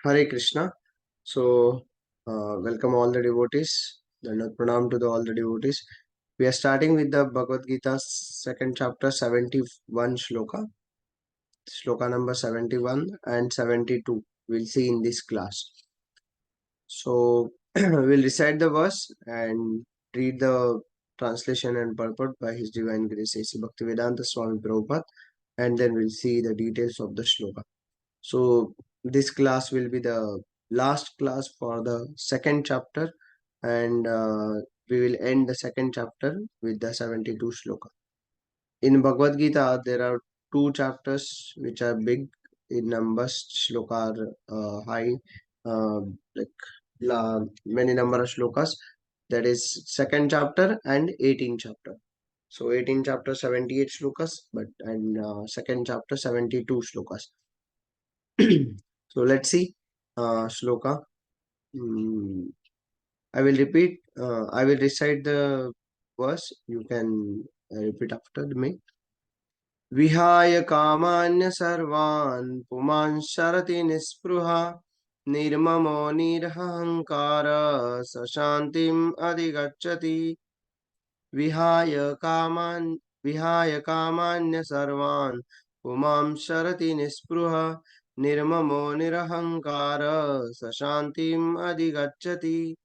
Hare Krishna. Welcome all the devotees. Dandavat pranam to all the devotees. We are starting with the Bhagavad-gītā second chapter 71 shloka. Shloka number 71 and 72. We'll see in this class. So we'll recite the verse and read the translation and purport by His Divine Grace A.C. Bhaktivedanta Swami Prabhupada, and then we'll see the details of the shloka. So this class will be the last class for the second chapter, and we will end the second chapter with the 72 shloka. In Bhagavad-gītā, there are two chapters which are big in numbers. Shloka are high, many number of shlokas. That is second chapter and 18th chapter. So 18th chapter 78 shlokas, and second chapter 72 shlokas. So let's see shloka. I will repeat. I will recite the verse. You can repeat after me. Vihaya kamanya sarvan puman sharati nispruha nirmamo nirhankara sashantim adhigacchati. Vihaya kamanya sarvan pumam sharati nispruha nirmamo nirahankara sashantim adhigacchati.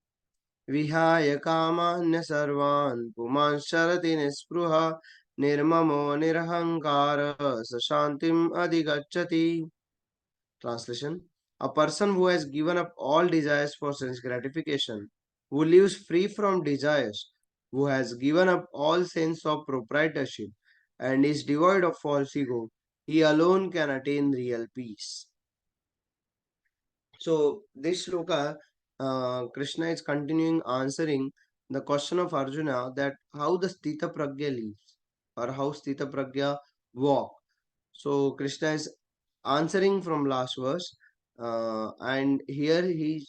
Vihaya kamanya sarvan puman sharati nispruha nirmamo nirahankara sashantim adhigacchati. Translation: a person who has given up all desires for sense gratification, who lives free from desires, who has given up all sense of proprietorship, and is devoid of false ego, he alone can attain real peace. So, this shloka, Krishna is continuing answering the question of Arjuna that how the Sthita Pragya lives or how Sthita Pragya walk. So, Krishna is answering from last verse, and here he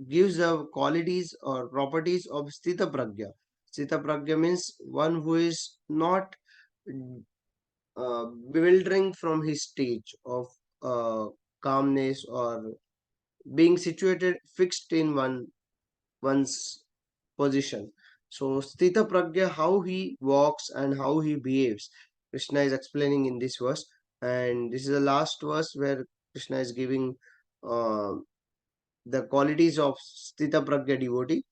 gives the qualities or properties of Sthita Pragya. Sthita Pragya means one who is not bewildering from his stage of calmness or being situated fixed in one's position. So Sthita Pragya, how he walks and how he behaves, Krishna is explaining in this verse, and this is the last verse where Krishna is giving uh, the qualities of Sthita Pragya devotee.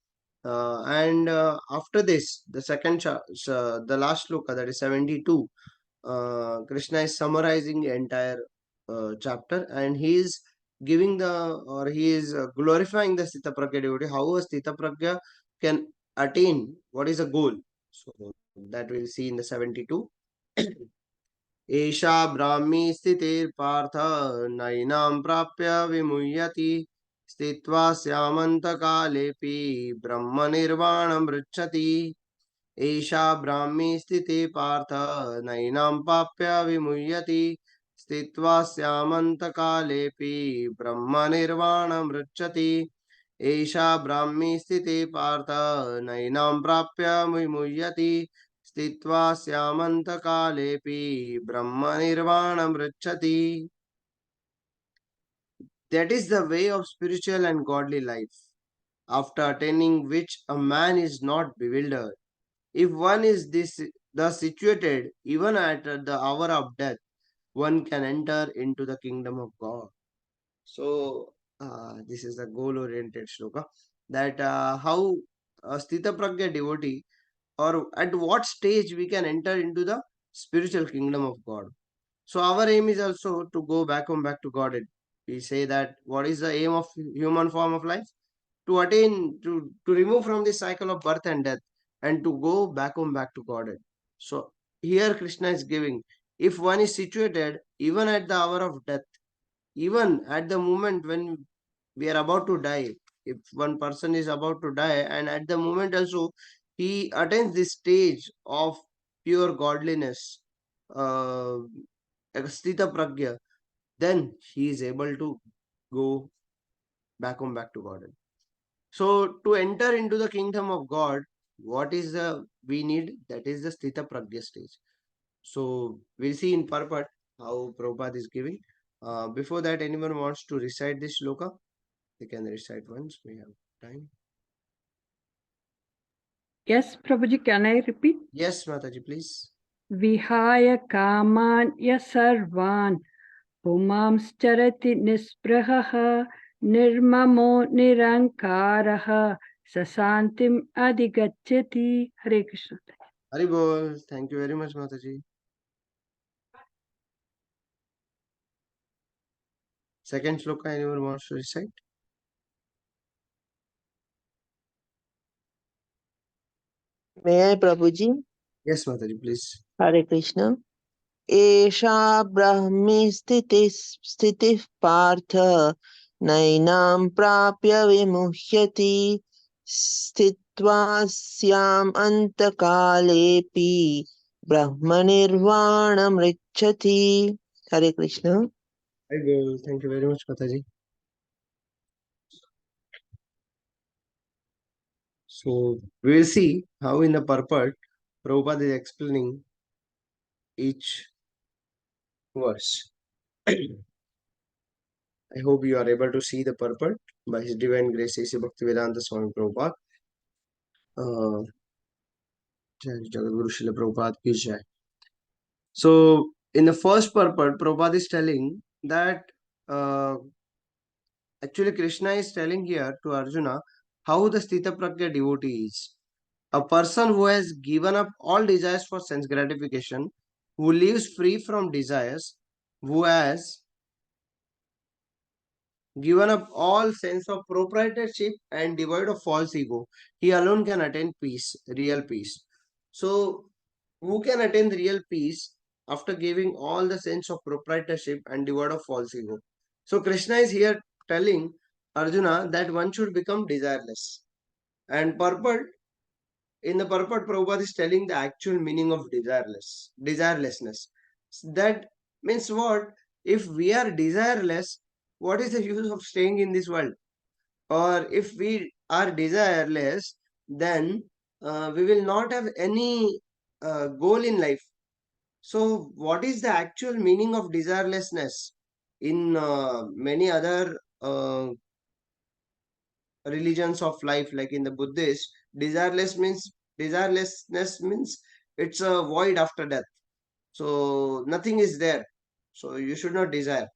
And after this, the last sloka, that is 72, Krishna is summarizing the entire chapter, and he is glorifying the Sthita Pragya devotee, how a Sthita Pragya can attain what is a goal. So that we'll see in the 72. एषा ब्राह्मी स्थितिर्पार्थ नैनां प्राप्य विमुह्यति स्थित्वा स्यामन्तकालेऽपि ब्रह्मनिर्वाणमृच्छति एषा ब्राह्मी स्थितिः पार्थ नैनां प्राप्य विमुह्यति स्थित्वा स्यामन्तकालेऽपि ब्रह्मनिर्वाणमृच्छति एषा ब्राह्मी स्थितिः पार्थ नैनां प्राप्य विमुह्यति स्थित्वा स्यामन्तकालेऽपि ब्रह्मनिर्वाणमृच्छति. That is the way of spiritual and godly life, after attaining which a man is not bewildered. If one is thus situated, even at the hour of death, one can enter into the kingdom of God. So, this is the goal-oriented shloka. That how a Sthita Pragya devotee, or at what stage we can enter into the spiritual kingdom of God. So our aim is also to go back to Godhead. We say that what is the aim of human form of life? To attain, to remove from this cycle of birth and death, and to go back to Godhead. So here Krishna is giving, if one is situated even at the hour of death, even at the moment when we are about to die, if one person is about to die, and at the moment also he attains this stage of pure godliness, Sthita Pragya, then he is able to go back to God. So to enter into the kingdom of God, what is the we need? That is the Sthita Pragya stage. So we'll see in purport how Prabhupada is giving. Before that, anyone wants to recite this shloka? They can recite once. We have time. Yes, Prabhuji, can I repeat? Yes, Mataji, please. Vihaya kamanya sarvan pumamscharati nisprahaha nirmamo nirankaraha sasantim adigacchati. Hare Krishna. Haribol. Thank you very much, Mataji. Second shloka, anyone wants to recite? May I, Prabhuji? Yes, Mataji, please. Hare Krishna. एषा ब्रह्मी स्थितिः पार्थ नैनां प्राप्य विमुह्यति स्थित्वा स्याम् अन्तकालेऽपि ब्रह्मनिर्वाणमृच्छति. Hare Krishna. Haribol. Thank you very much, Mataji. So we will see how in the purport Prabhupada is explaining each verse. I hope you are able to see the purport by His Divine Grace, A.C. Bhaktivedanta Swami Prabhupada. Jai Jagadguru Srila Prabhupada ki jai. So in the first purport, Prabhupada is telling that actually Krishna is telling here to Arjuna how the Sthita Pragya devotee is. A person who has given up all desires for sense gratification, who lives free from desires, who has given up all sense of proprietorship and devoid of false ego, he alone can attain peace, real peace. So, who can attain real peace after giving all the sense of proprietorship and devoid of false ego? So, Krishna is here telling Arjuna that one should become desireless. And purport in the purport, Prabhupada is telling the actual meaning of desirelessness. That means what? If we are desireless, what is the use of staying in this world? Or if we are desireless, then we will not have any goal in life. So, what is the actual meaning of desirelessness? In many other religions of life, like in the Buddhist, desirelessness means it's a void after death. So nothing is there. So you should not desire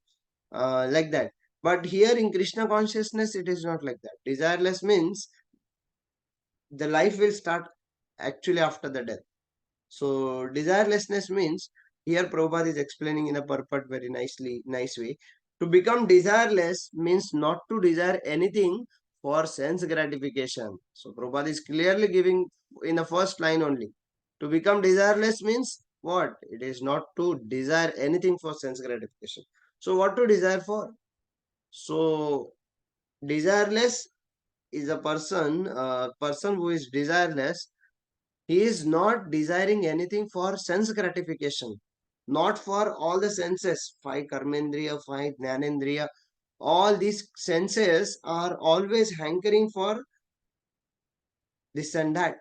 like that. But here in Krishna consciousness, it is not like that. Desireless means the life will start actually after the death. So desirelessness means here Prabhupada is explaining in a purport very nice way. To become desireless means not to desire anything for sense gratification. So Prabhupada is clearly giving in the first line only. To become desireless means what? It is not to desire anything for sense gratification. So what to desire for? So desireless is a person who is desireless. He is not desiring anything for sense gratification, not for all the senses, five karmendriya, five jnanendriya. All these senses are always hankering for this and that.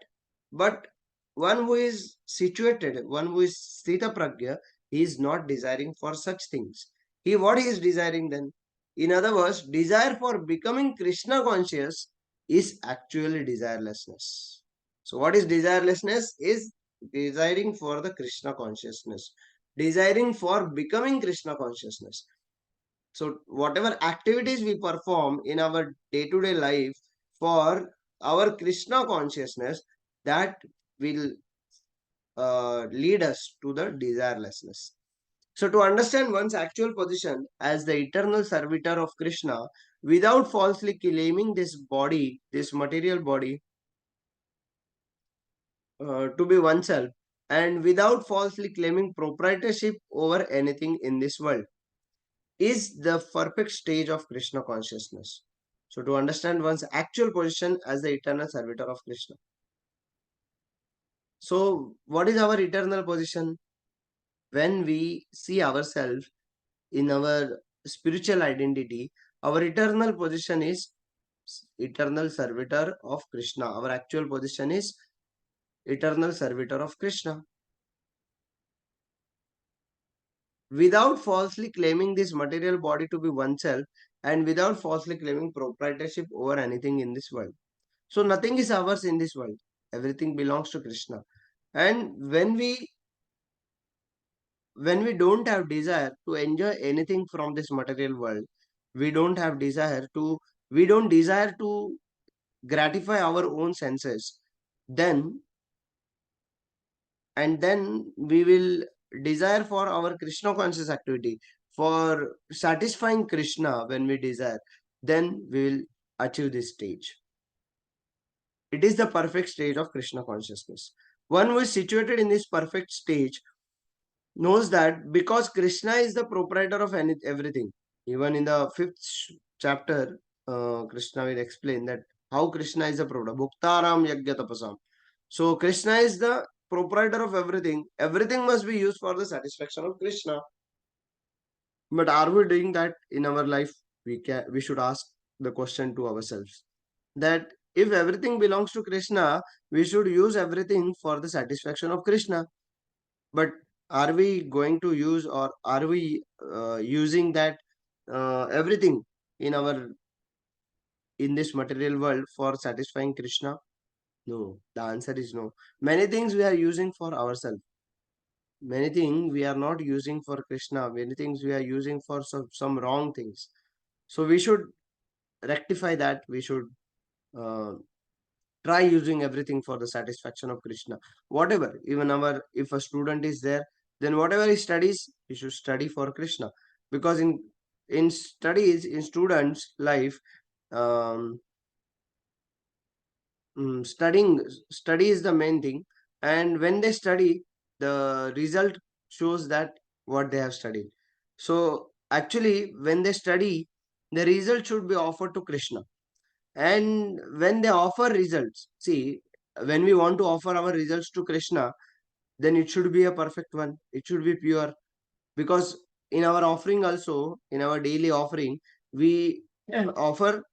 But one who is situated, one who is sthita pragya, he is not desiring for such things. What he is desiring then? In other words, desire for becoming Krishna conscious is actually desirelessness. So what is desirelessness? Is desiring for the Krishna consciousness, desiring for becoming Krishna consciousness. So whatever activities we perform in our day-to-day life for our Krishna consciousness, that will lead us to the desirelessness. So to understand one's actual position as the eternal servitor of Krishna without falsely claiming this body, this material body, to be oneself, and without falsely claiming proprietorship over anything in this world, is the perfect stage of Krishna consciousness. So to understand one's actual position as the eternal servitor of Krishna. So what is our eternal position? When we see ourselves in our spiritual identity, our eternal position is eternal servitor of Krishna. Our actual position is eternal servitor of Krishna. Without falsely claiming this material body to be oneself and without falsely claiming proprietorship over anything in this world. So nothing is ours in this world. Everything belongs to Krishna. And when we don't have desire to enjoy anything from this material world, we don't have desire to we don't desire to gratify our own senses, then then we will desire for our Krishna conscious activity, for satisfying Krishna. When we desire, then we will achieve this stage. It is the perfect stage of Krishna consciousness. One who is situated in this perfect stage knows that because Krishna is the proprietor of everything. Even in the fifth chapter, Krishna will explain that how Krishna is the proprietor. Bhuktaram yajna tapasam. So Krishna is the proprietor of everything. Everything must be used for the satisfaction of Krishna. But are we doing that in our life? We should ask the question to ourselves that if everything belongs to Krishna, we should use everything for the satisfaction of Krishna. But are we going to use, or are we using that everything in our in this material world for satisfying Krishna? No, the answer is no. Many things we are using for ourselves. Many things we are not using for Krishna. Many things we are using for some wrong things. So we should rectify that. We should uh, try using everything for the satisfaction of Krishna. Whatever, even if a student is there, then whatever he studies, he should study for Krishna. Because in studies, in students' life, um, study is the main thing. And when they study, the result shows that what they have studied. So actually, when they study, the result should be offered to Krishna. And when they offer results, see, when we want to offer our results to Krishna, then it should be a perfect one. It should be pure. Because in our offering also, in our daily offering, we offer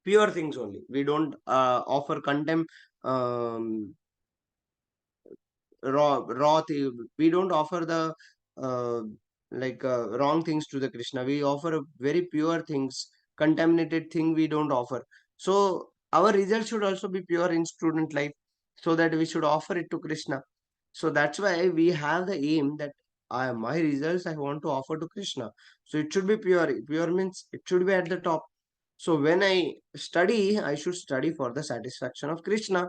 pure things only. We don't offer contempt, um, we don't offer the uh, wrong things to the Krishna. We offer a very pure things. Contaminated thing we don't offer. So our results should also be pure in student life, so that we should offer it to Krishna. So that's why we have the aim that my results I want to offer to Krishna. So it should be pure. Pure means it should be at the top. So when I study, I should study for the satisfaction of Krishna.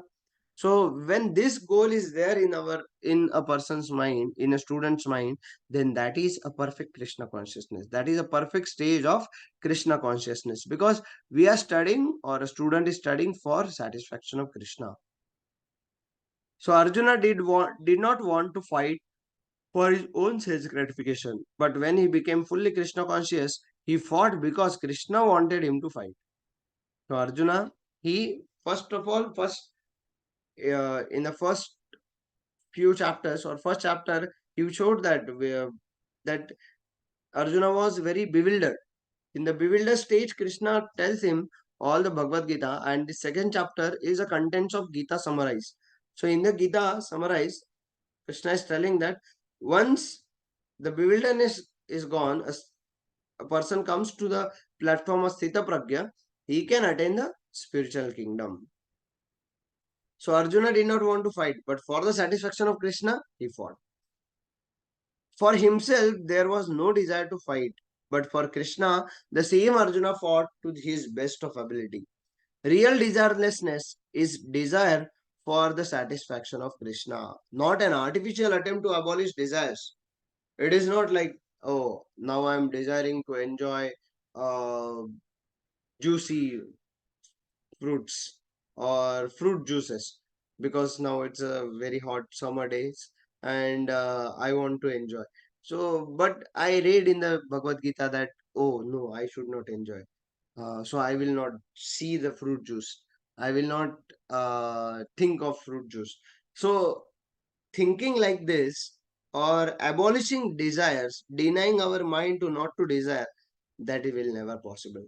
So when this goal is there in a person's mind, in a student's mind, then that is a perfect Krishna consciousness. That is a perfect stage of Krishna consciousness, because we are studying, or a student is studying for satisfaction of Krishna. So Arjuna did not want to fight for his own sense gratification, but when he became fully Krishna conscious, he fought because Krishna wanted him to fight. So Arjuna, he first of all, in the first few chapters, or first chapter, he showed that Arjuna was very bewildered. In the bewildered stage, Krishna tells him all the Bhagavad-gītā, and the second chapter is the contents of Gita summarized. So in the Gita summarized, Krishna is telling that once the bewilderness is gone, a person comes to the platform of Sthita Pragya, he can attain the spiritual kingdom. So Arjuna did not want to fight, but for the satisfaction of Krishna, he fought. For himself, there was no desire to fight, but for Krishna, the same Arjuna fought to his best of ability. Real desirelessness is desire for the satisfaction of Krishna, not an artificial attempt to abolish desires. It is not like, oh, now I am desiring to enjoy uh, juicy fruits or fruit juices, because now it's a very hot summer days, and I want to enjoy. So but I read in the Bhagavad-gītā that, oh no, I should not enjoy, so I will not see the fruit juice. I will not think of fruit juice. So thinking like this, or abolishing desires, denying our mind to not to desire, that will never possible.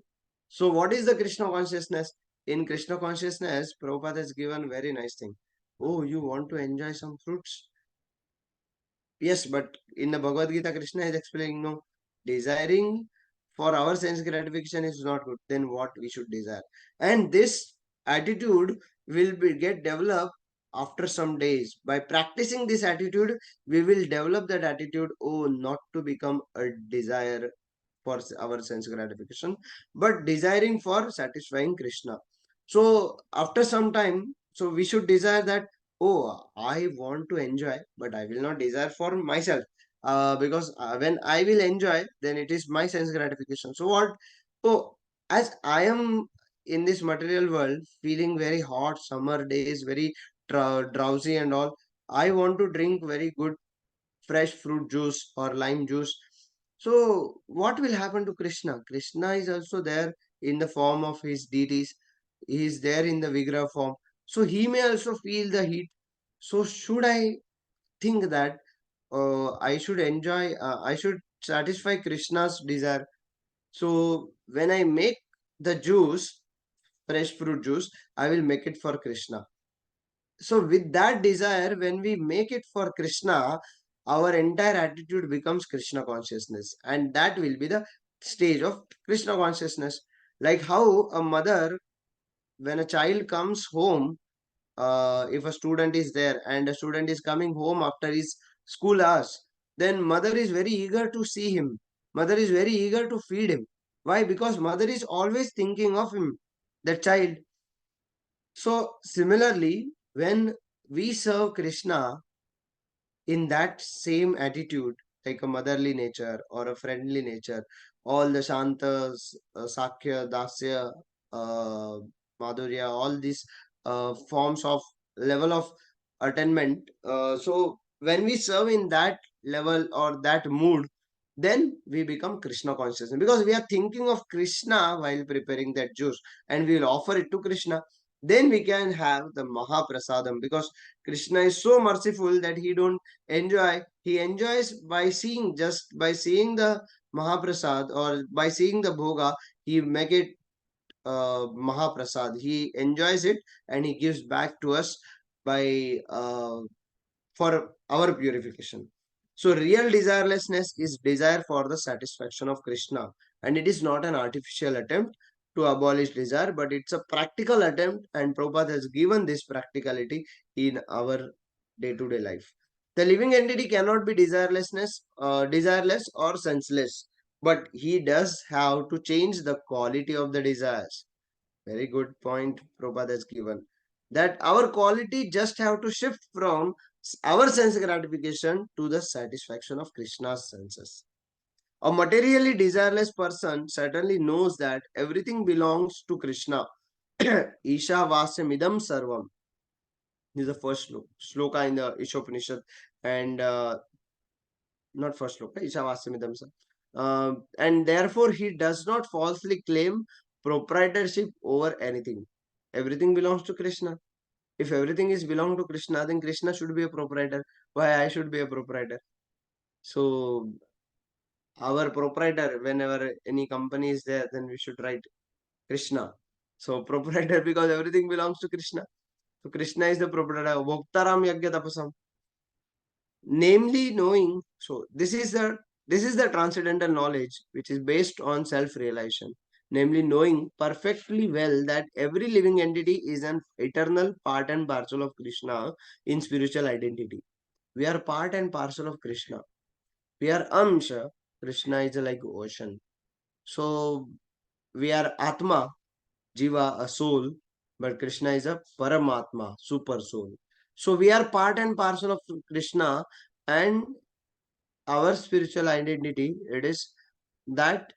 So what is the Krishna consciousness? In Krishna consciousness, Prabhupada has given very nice thing. Oh, you want to enjoy some fruits? Yes, but in the Bhagavad Gita, Krishna is explaining, no, desiring for our sense gratification is not good, then what we should desire? And this attitude will get developed after some days. By practicing this attitude, we will develop that attitude, oh, not to become a desire for our sense gratification, but desiring for satisfying Krishna. So after some time, so we should desire that, oh, I want to enjoy, but I will not desire for myself. Because when I will enjoy, then it is my sense gratification. So what? Oh, as I am in this material world, feeling very hot summer days, very drowsy and all, I want to drink very good fresh fruit juice or lime juice. So, what will happen to Krishna? Krishna is also there in the form of his deities. He is there in the Vigraha form. So, he may also feel the heat. So, should I think that I should enjoy, I should satisfy Krishna's desire? So, when I make the juice, fresh fruit juice, I will make it for Krishna. So with that desire, when we make it for Krishna, our entire attitude becomes Krishna consciousness, and that will be the stage of Krishna consciousness. Like how a mother, when a child comes home, if a student is there and a student is coming home after his school hours, then mother is very eager to see him. Mother is very eager to feed him. Why? Because mother is always thinking of him, that child. So similarly, when we serve Krishna in that same attitude, like a motherly nature or a friendly nature, all the Shantas, Sakya, Dasya, uh, Madhurya, all these forms of level of attainment. So when we serve in that level or that mood, then we become Krishna conscious because we are thinking of Krishna while preparing that juice and we will offer it to Krishna. Then we can have the Mahaprasadam because Krishna is so merciful that he enjoys by seeing, just by seeing the Mahaprasad or by seeing the Bhoga, he make it Mahaprasad. He enjoys it and he gives back to us by for our purification. So real desirelessness is desire for the satisfaction of Krishna, and it is not an artificial attempt to abolish desire, but it's a practical attempt, and Prabhupada has given this practicality in our day-to-day life. The living entity cannot be desireless or senseless, but he does have to change the quality of the desires. Very good point Prabhupada has given. That our quality just have to shift from our sense gratification to the satisfaction of Krishna's senses. A materially desireless person certainly knows that everything belongs to Krishna. Isha Vasyamidam Sarvam is the first sloka in the Ishopanishad, and not first sloka, Isha Vasyamidam Sarvam. And therefore, he does not falsely claim proprietorship over anything. Everything belongs to Krishna. If everything is belong to Krishna, then Krishna should be a proprietor. Why I should be a proprietor? So our proprietor, whenever any company is there, then we should write Krishna. So proprietor because everything belongs to Krishna. So Krishna is the proprietor. Bhoktaram yagya tapasam. Namely knowing. So this is the transcendental knowledge which is based on self-realization. Namely knowing perfectly well that every living entity is an eternal part and parcel of Krishna in spiritual identity. We are part and parcel of Krishna. We are Amsha. Krishna is like ocean. So we are Atma, Jiva, a soul, but Krishna is a Paramatma, super soul. So we are part and parcel of Krishna, and our spiritual identity, it is that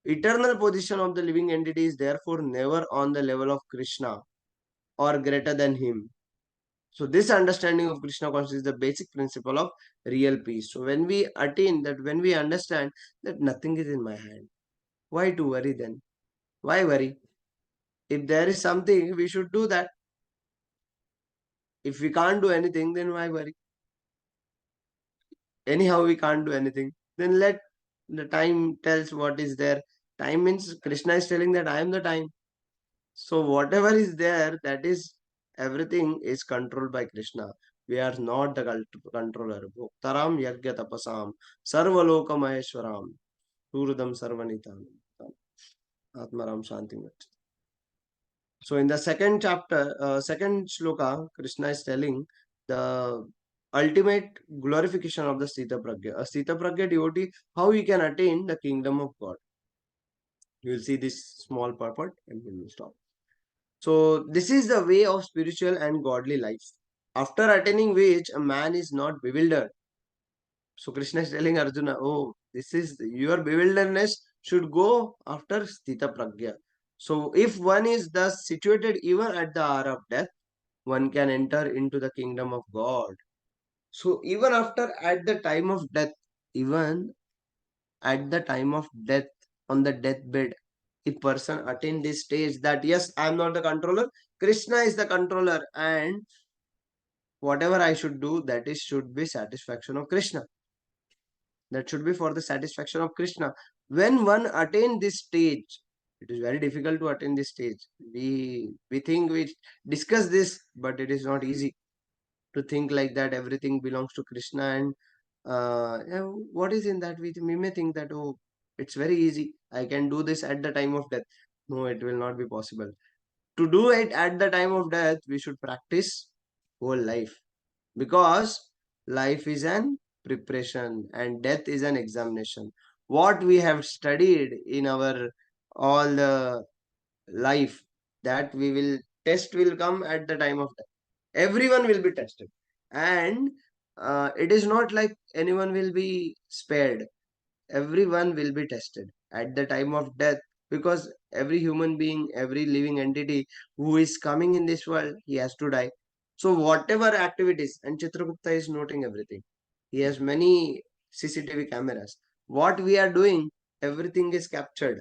eternal position of the living entity is therefore never on the level of Krishna or greater than him. So this understanding of Krishna consciousness is the basic principle of real peace. So when we attain that, when we understand that nothing is in my hand, why to worry then? Why worry? If there is something, we should do that. If we can't do anything, then why worry? Anyhow, we can't do anything. Then let the time tells what is there. Time means Krishna is telling that I am the time. So whatever is there, that is everything is controlled by Krishna. We are not the controller. Bhoktaram yagya tapasam sarvaloka maheshwaram suradam sarvanitam. Atmaram Shanti. So in the second chapter, second shloka, Krishna is telling the ultimate glorification of the Sthita Pragya. A Sthita Pragya devotee, how he can attain the kingdom of God. You will see this small purport and we will stop. So this is the way of spiritual and godly life. After attaining which a man is not bewildered. So Krishna is telling Arjuna, oh, this is your bewilderness should go after Sthita Pragya. So if one is thus situated even at the hour of death, one can enter into the kingdom of God. So even after at the time of death, even at the time of death, on the deathbed, if person attain this stage that yes, I am not the controller, Krishna is the controller, and whatever I should do, that is should be satisfaction of Krishna. That should be for the satisfaction of Krishna. When one attain this stage, it is very difficult to attain this stage. We think we discuss this, but it is not easy to think like that everything belongs to Krishna, and yeah, what is in that we may think that, oh, it's very easy, I can do this at the time of death. No, it will not be possible. To do it at the time of death, we should practice whole life, because life is an preparation and death is an examination. What we have studied in our all the life, that we will test will come at the time of death. Everyone will be tested, and it is not like anyone will be spared. Everyone will be tested at the time of death, because every human being, every living entity who is coming in this world, he has to die. So whatever activities, and Chitragupta is noting everything, he has many CCTV cameras, what we are doing, everything is captured.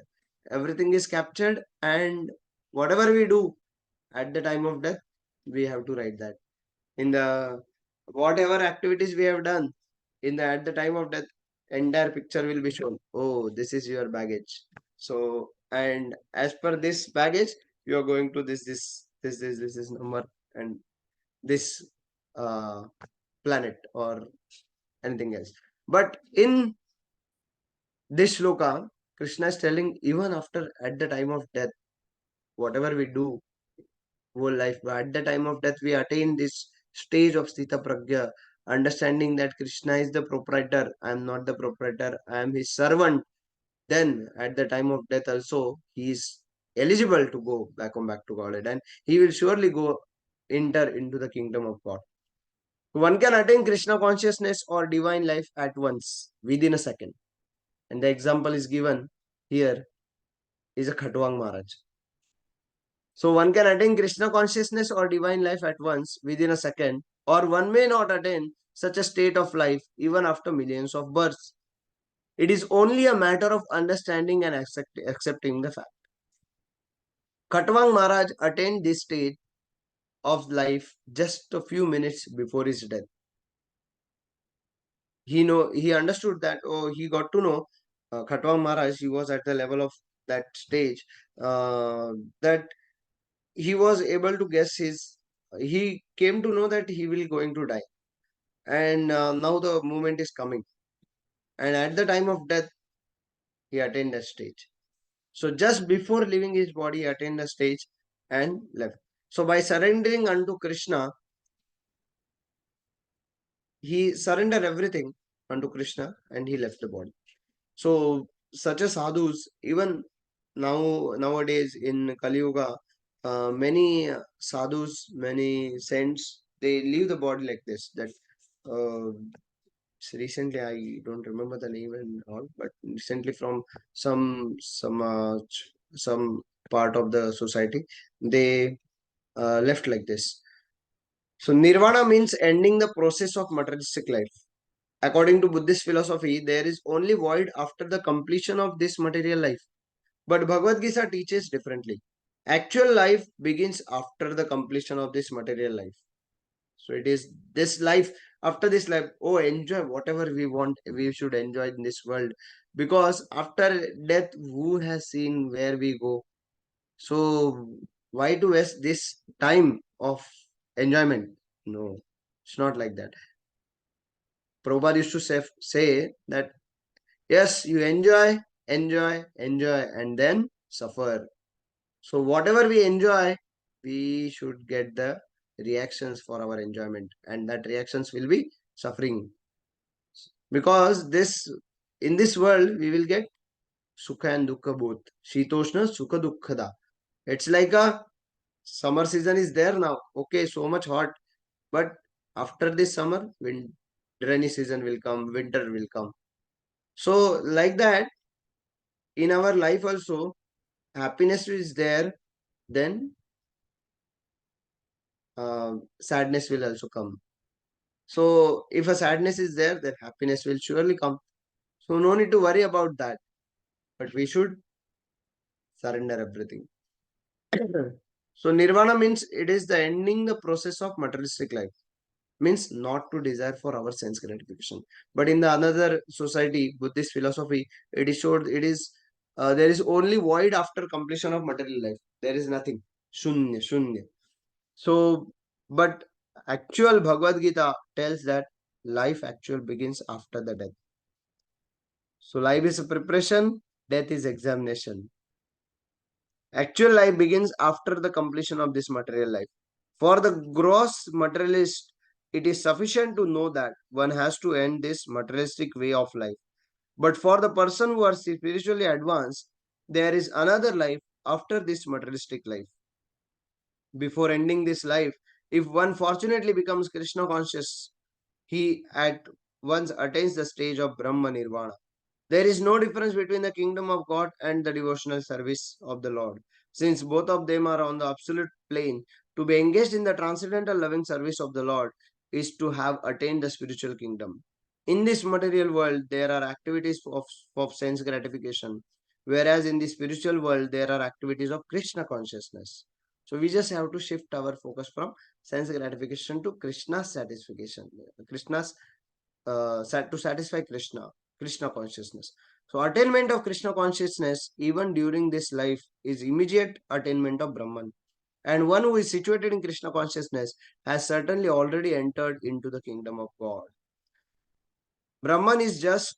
Everything is captured, and whatever we do at the time of death, we have to write that in the whatever activities we have done in the at the time of death, entire picture will be shown. Oh, this is your baggage. So, and as per this baggage, you are going to this number, and this uh planet or anything else. But in this shloka, Krishna is telling even after at the time of death, whatever we do whole life. But at the time of death, we attain this stage of Sthita Pragya, understanding that Krishna is the proprietor. I am not the proprietor, I am his servant. Then, at the time of death, also, he is eligible to go back to Godhead, and he will surely go enter into the kingdom of God. One can attain Krishna consciousness or divine life at once within a second. And the example is given here is a Khatwang Maharaj. So one can attain Krishna consciousness or divine life at once within a second, or one may not attain such a state of life even after millions of births. It is only a matter of understanding and accepting the fact. Khatwang Maharaj attained this state of life just a few minutes before his death. He understood that, oh, he got to know, Khatwang Maharaj, he was at the level of that stage, that he was able to guess he came to know that he will going to die, and now the moment is coming, and at the time of death he attained that stage. So just before leaving his body, he attained the stage and left. So by surrendering unto Krishna, he surrendered everything unto Krishna and he left the body. So such a sadhus, even nowadays in Kali Yuga, many sadhus, many saints, they leave the body like this. That uh, recently, I don't remember the name and all, but recently from some part of the society, they left like this. So nirvana means ending the process of materialistic life. According to Buddhist philosophy, there is only void after the completion of this material life. But Bhagavad-gītā teaches differently. Actual life begins after the completion of this material life. So it is this life, after this life, oh, enjoy whatever we want, we should enjoy in this world. Because after death, who has seen where we go? So why to waste this time of enjoyment? No, it's not like that. Prabhupada used to say that yes, you enjoy, and then suffer. So whatever we enjoy, we should get the reactions for our enjoyment, and that reactions will be suffering. Because this in this world we will get sukha and dukkha both. Shitoshna sukha dukkhada. It's like a summer season is there now. Okay, so much hot. But after this summer, rainy season will come, winter will come. So like that, in our life also, happiness is there, then sadness will also come. So if a sadness is there, then happiness will surely come. So no need to worry about that. But we should surrender everything. So nirvana means it is the ending the process of materialistic life. Means not to desire for our sense gratification. But in the another society, Buddhist philosophy, it is showed it is there is only void after completion of material life. There is nothing. Shunya, shunya. So, but actual Bhagavad-gītā tells that life actual begins after the death. So life is a preparation, death is examination. Actual life begins after the completion of this material life. For the gross materialist, it is sufficient to know that one has to end this materialistic way of life. But for the person who are spiritually advanced, there is another life after this materialistic life. Before ending this life, if one fortunately becomes Krishna conscious, he at once attains the stage of Brahma Nirvana. There is no difference between the kingdom of God and the devotional service of the Lord, since both of them are on the absolute plane. To be engaged in the transcendental loving service of the Lord is to have attained the spiritual kingdom. In this material world, there are activities of sense gratification, whereas in the spiritual world, there are activities of Krishna consciousness. So we just have to shift our focus from sense gratification to Krishna's satisfaction, Krishna's to satisfy Krishna consciousness. So attainment of Krishna consciousness even during this life is immediate attainment of Brahman. And one who is situated in Krishna consciousness has certainly already entered into the kingdom of God. Brahman is just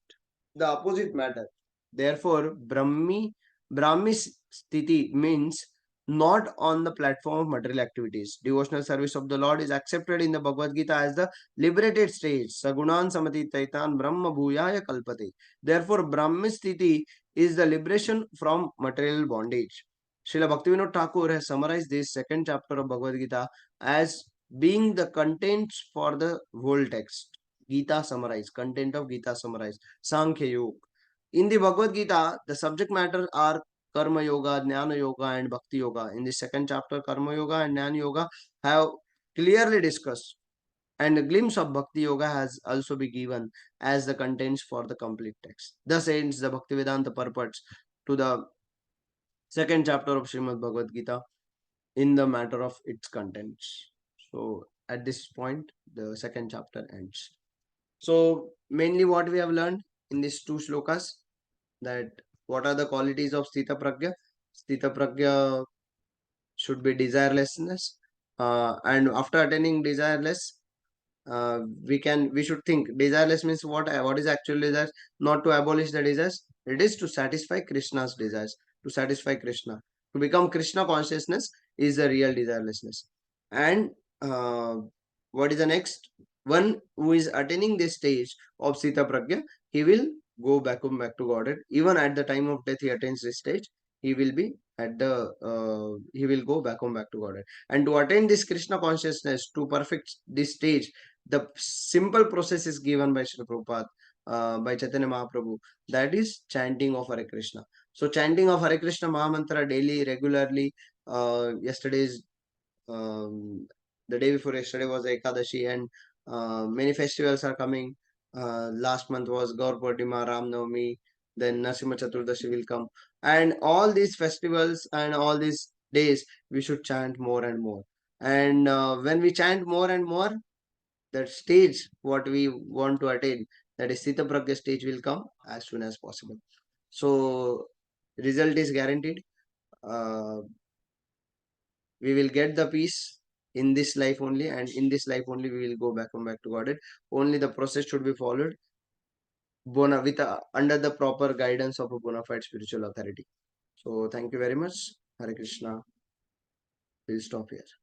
the opposite matter. Therefore, Brahmi Sthiti means not on the platform of material activities. Devotional service of the Lord is accepted in the Bhagavad-gītā as the liberated stage. Sagunan samati taitan brahma bhuyaya kalpate. Therefore, Brahmi Sthiti is the liberation from material bondage. Srila Bhaktivedanta Thakur has summarized this second chapter of Bhagavad-gītā as being the contents for the whole text. Gita summarized, content of Gita summarized, Sankhya Yoga. In the Bhagavad Gita, the subject matter are Karma Yoga, Jnana Yoga, and Bhakti Yoga. In the second chapter, Karma Yoga and Jnana Yoga have clearly discussed, and a glimpse of Bhakti Yoga has also been given as the contents for the complete text. Thus ends the Bhaktivedanta purports to the second chapter of Srimad Bhagavad Gita in the matter of its contents. So at this point, the second chapter ends. So mainly what we have learned in these two shlokas, that what are the qualities of Sthita Pragya? Sthita Pragya should be desirelessness, and after attaining desireless, we should think desireless means what is actually desires? Not to abolish the desires, it is to satisfy Krishna's desires, to satisfy Krishna. To become Krishna consciousness is the real desirelessness. And uh, what is the next? One who is attaining this stage of Sita Pragya, he will go back to Godhead. Even at the time of death, he attains this stage. He will be at the he will go back to Godhead. And to attain this Krishna consciousness, to perfect this stage, the simple process is given by Sri Prabhupada, by Chaitanya Mahaprabhu. That is chanting of Hare Krishna. So chanting of Hare Krishna Mahamantra daily, regularly. Yesterday's the day before yesterday was Ekadashi, and many festivals are coming. Last month was Gaur Purnima, Ram Navami, then Nasimha Chaturdashi will come. And all these festivals and all these days, we should chant more and more. And when we chant more and more, that stage, what we want to attain, that is Sita Pragya stage, will come as soon as possible. So, result is guaranteed. Uh, we will get the peace in this life only, and in this life only we will go back to Godhead. Only the process should be followed under the proper guidance of a bona fide spiritual authority. So thank you very much. Hare Krishna. We'll stop here.